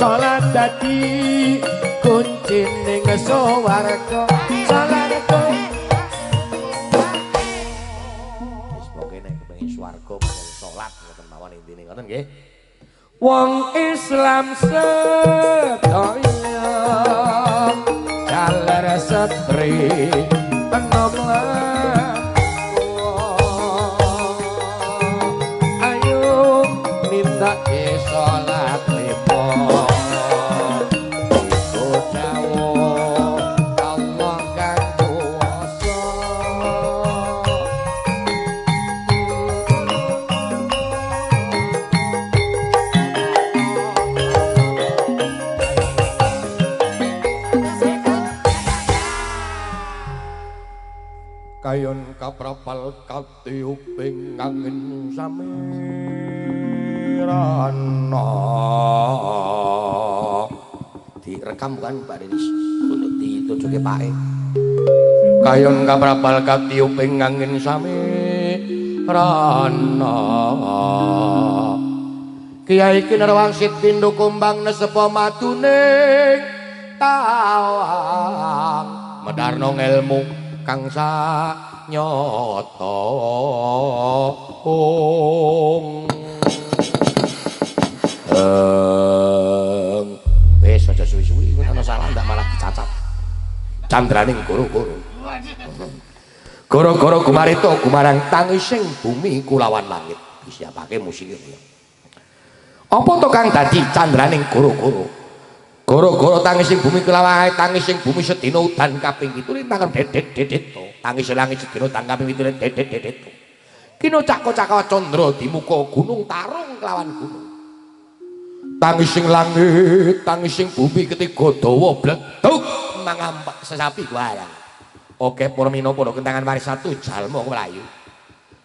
salat dadi kuncining swarga salat wis pokoke nek kepengin swarga pengen salat ngoten mawon intine ngoten nggih. Wong Islam sedaya jalar setri enom ayo nindake salat lepo iku dawuh Allah kang kuwasa. Kayon kaprapal katiuping angin samirana. Direkam kan Pak Denis untuk ditujuke pake. Kayon kaprapal katiuping angin samirana. Kiai Kinarwangsit pindho kumbang nesepa maduning tawang medarno ngelmu kang sanyata Wis aja suwi-suwi ana salah ndak malah dicacat. Candraning goro-goro. Goro-goro gumarita gumarang tangising bumi kulawan langit. Disiapake musik ya. Apa to kang dadi candraning goro-goro? Goro-goro tangising bumi kulawan tangising bumi sedina udan kaping 7 lintangan dedet-dedet to. Tangis langit sedina udan kaping 7 dedet-dedet to. Kino cako-cako candra di muka gunung tarung kelawan gunung. Tangising langit, tangising bumi ketiga dawa bleduk mangampak sesapi wayang. Oke Purmina padha kentangan warisatu jalma mlayu.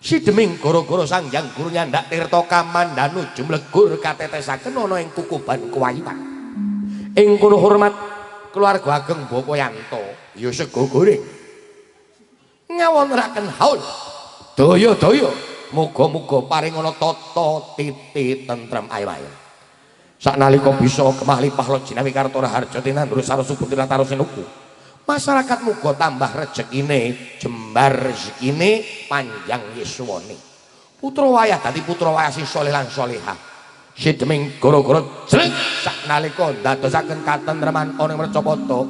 Sideming goro-goro Sangjang Guru nyandak tirta kamandanu jumlegur katetesaken ana ing kukuban Kuwayuan. Ing kono hormat keluarga ageng Bapa Yanto ya sego goreng. Ngawonraken haul daya-daya muga-muga paring ana tata titi tentrem ayem-ayem. Saknalika bisa kemah lipah lojinawi karta raharja tinandura sarasa putira tarusinuku. Masyarakat muga tambah rejekine, jembar rezekine, panjang yuswane. Putra wayah dadi putra wayah sing saleh lan salehah. Sideming goro-goro jreg saknalika ndadosaken katentreman ana ing Mercapada.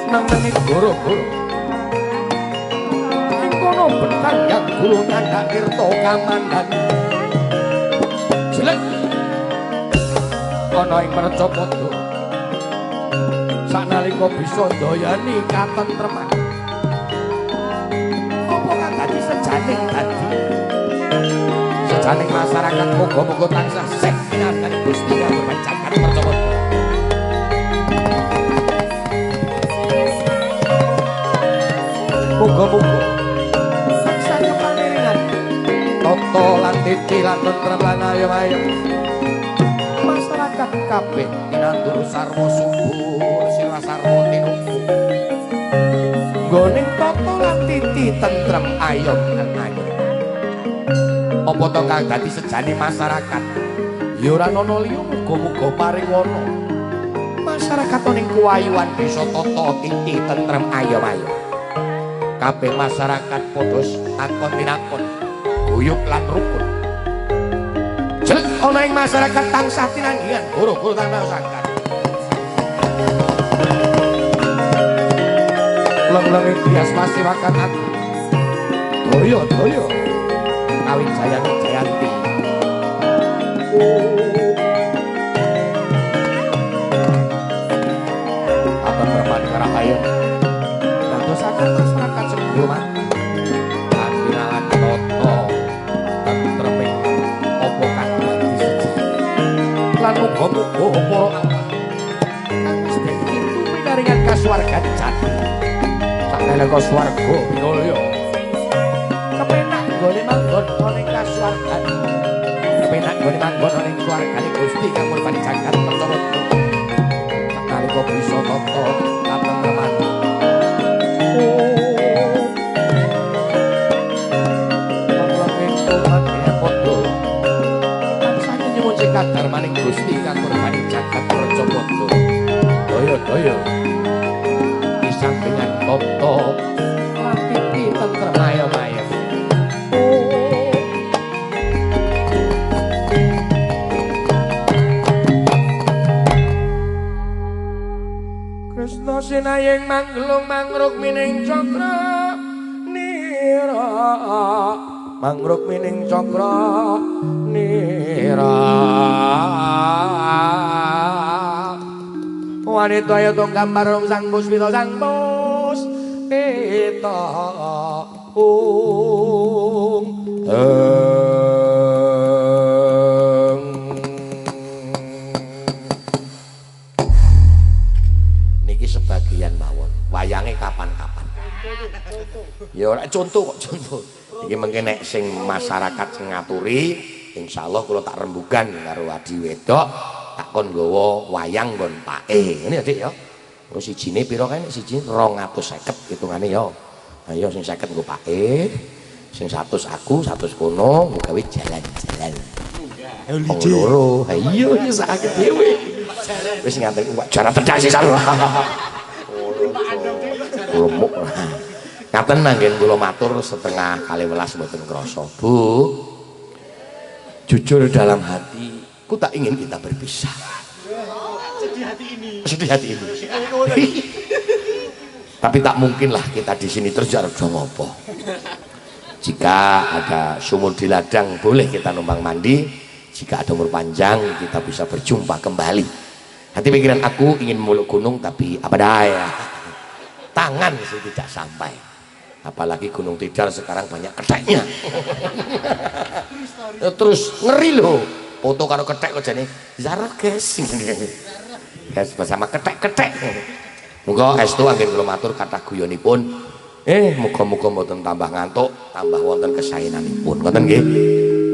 Nanging goro-goro ing kono betang yang guru nyandak tirta kamandan jelek ana ing Mercapada. Saknalika bisa ndayani katentreman. Apa kang dadi sejaning dadi? Sejaning masyarakat muga-muga tansah sek pinargani Gusti kang berpancakan Mercapada. Muga-muga tansah pangiringan tata lan titi lan tentrem lan ayem-ayem. Masyarakat kabeh tinandur sarwa subur sira sarwa tinuku. Nggoning tata lan titi tentrem ayem lan ayem. Apa to kang dadi sejane masyarakat? Ya ora ana liya muga-muga paring wana. Masyarakat ning Kuwayuan bisa tata titi tentrem ayem-ayem. Kabeh masyarakat padha akon tinakon, guyub lan rukun. Jelek ana ing masyarakat tansah tinanggihan, goro-goro tansah sakat. Leng-leng bias pasiwakan aku. Daya-daya kawin jayane Jayanti. Apa berman karahayu. Dadosaken masyarakat sebelum Adinalan toto tentreming apa kang dadi sejati. Lan muga-muga para awak kang wis dadi pinaringan kasuwargan jati. Saknalika swarga pinulya. Kepenak nggone manggon ana ing kasuwargan. Kepenak nggone manggon ana ing swargane Gusti kang murpani jagat Mercapada. Saknalika bisa tata katentreman Gusti kang murbani jagat Rajapada daya-daya pisang dengan toto latiti tentrem ayem-ayem Kresna sinayeng manglung mangruk mining cakra nira mangruk mining cakra nira wanita ya tong gambar sang puspita sang puspita niki sebagian mawon wayange kapan-kapan ya ora contoh kok contoh iki mengke nek sing masyarakat sing ngaturi insyaallah kula tak rembugan karo adi wedok tak kon nggawa wayang nggon pake ngene ya Dik ya terus sijine pira kae siji 250 hitungane ya ayo sing 50 nggo pake sing 100 aku 100 kono nggo gawe jalan-jalan wong loro ha iya ya sakit dhewe wis ngantek jarak tedak sih sarwa lumuk ngaten manggen kula matur setengah kali welas mboten krasa Bu jujur dalam hati ku tak ingin kita berpisah sedih hati ini tapi tak mungkinlah kita di sini terus jarang ngopo jika ada sumur di ladang boleh kita numpang mandi jika ada umur panjang kita bisa berjumpa kembali hati pikiran aku ingin meluk gunung tapi apa daya tangan sih tidak sampai apalagi Gunung Tidar sekarang banyak keteknya terus ngeri loh foto karo ketek kok jane zarah guys guys bersama ketek-ketek muga estu anggen kula matur kathah guyonipun muga-muga mboten tambah ngantuk tambah wonten kesaenanipun ngoten nggih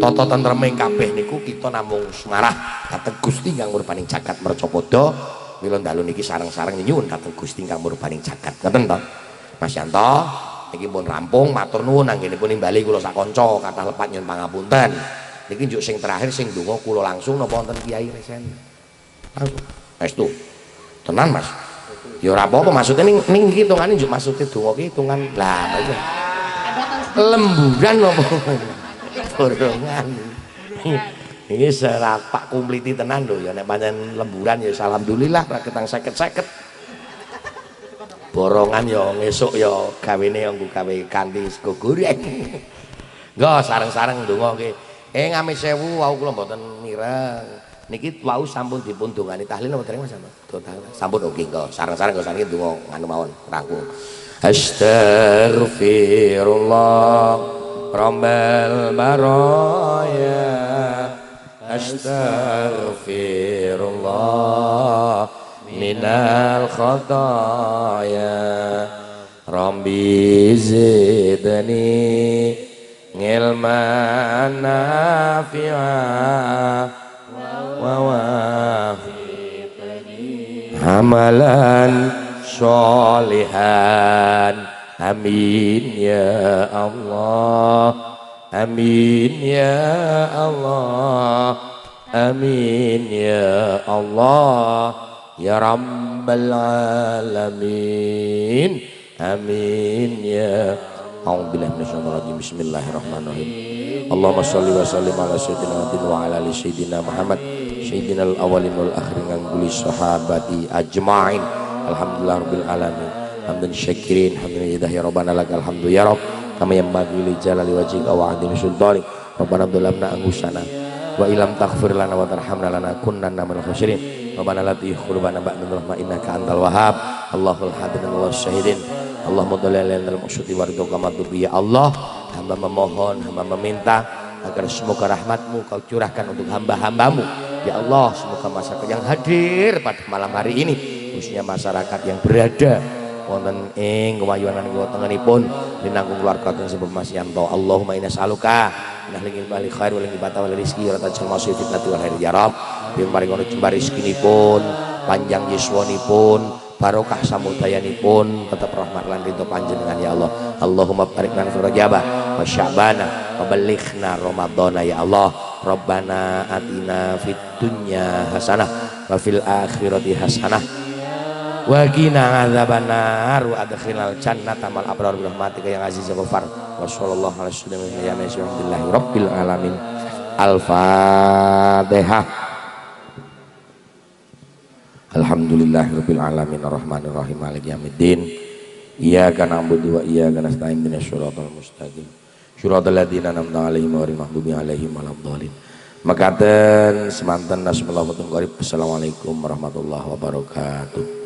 tata tentreme kabeh niku kita namung sumarah dhateng Gusti kang murpaning jagat Mercapada mila dalu niki sareng-sareng nyuwun dhateng Gusti kang murpaning jagat ngoten to Mas Yanto niki pun rampung matur nuwun anggenipun nimbali kula sak kanca kathah lepat nyuwun pangapunten niki njuk sing terakhir sing donga kula langsung napa wonten Kiai Resen estu tenan Mas ya ora apa-apa maksudnya ning hitungane njuk maksude donga ki hitungan lah iki lemburan apa borongan iki serapak kumpliti tenan lho ya nek pancen lemburan ya alhamdulillah ra ketang 50-50 borongan ya ngesuk ya gawene nggo gawe kanthi sego goreng. Nggo sareng-sareng ndonga nggih. Ngamis sewu wau kula mboten mireng. Niki wau sampun dipun dongani tahlil napa dereng Mas? Sampun oke nggo. Sareng-sareng nggo saniki ndonga nganu mawon rangkul. Astaghfirullah Rabbal baraya. Astaghfirullah minal khataya Rabbi zidni ngilman nafi'a wa wafiqni amalan sholihan amin ya Allah amin ya Allah amin ya Allah ya rabbal alamin amin ya a'udzubillahi minasyaitonir rajim bismillahirrahmanirrahim Allahumma shalli wa sallim ala sayyidina Muhammadin wa ala ali sayyidina Muhammad sayyidinal awwalin wal akhirin kang kuli sahabati ajmain alhamdulillah rabbil alamin hamdan syakirin hamdulillah ya rabbana lakal hamdu ya rabb kama yanbaghi li jalali wajhika wa 'azimi sultanik rabbana dzalamna anfusana wa illam taghfir lana wa tarhamna lanakunanna minal khasirin Rabbana la tuzigh qulubana ba'da idh hadaytana innaka antal wahhab Allahul hadirin Allahus syahidin Allahumma dhalli alaina al-maqsudi waridhuka madhubi ya Allah hamba memohon hamba meminta agar semoga rahmatmu kau curahkan untuk hamba-hambamu ya Allah semoga masyarakat yang hadir pada malam hari ini khususnya masyarakat yang berada wonten ing kewayuanan kula tengenipun linangkung keluarga kang sebab Mas Yanto Allahumma inna nas'aluka minal bali khair wal ibata wal rizqi wa tajal masih fitnati wal khair ya Rabb pun paring ono jembar rezekinipun panjang yuswanipun barokah samudayanipun tetap rahmat lan ridho panjenengan ya Allah Allahumma barik lana fi rajabah wa sya'bana wa ballighna ramadhana ya Allah Rabbana atina fid dunya hasanah wa fil akhirati hasanah wa qina adzabannar wa adkhilnal jannata mal abrar bi rahmatika ya aziz ya ghafar wa sallallahu alaihi wasallam rabbil alamin. Al-Fatihah. Alhamdulillahirabbil alamin arrahmanir rahim maliki yaumiddin iyyaka na'budu wa iyyaka nasta'in ihdinas siratal mustaqim siratal ladzina an'amta 'alaihim ghairil maghdubi 'alaihim waladdallin. Makaten semanten nasmullah wa qarib. Assalamualaikum warahmatullahi wabarakatuh.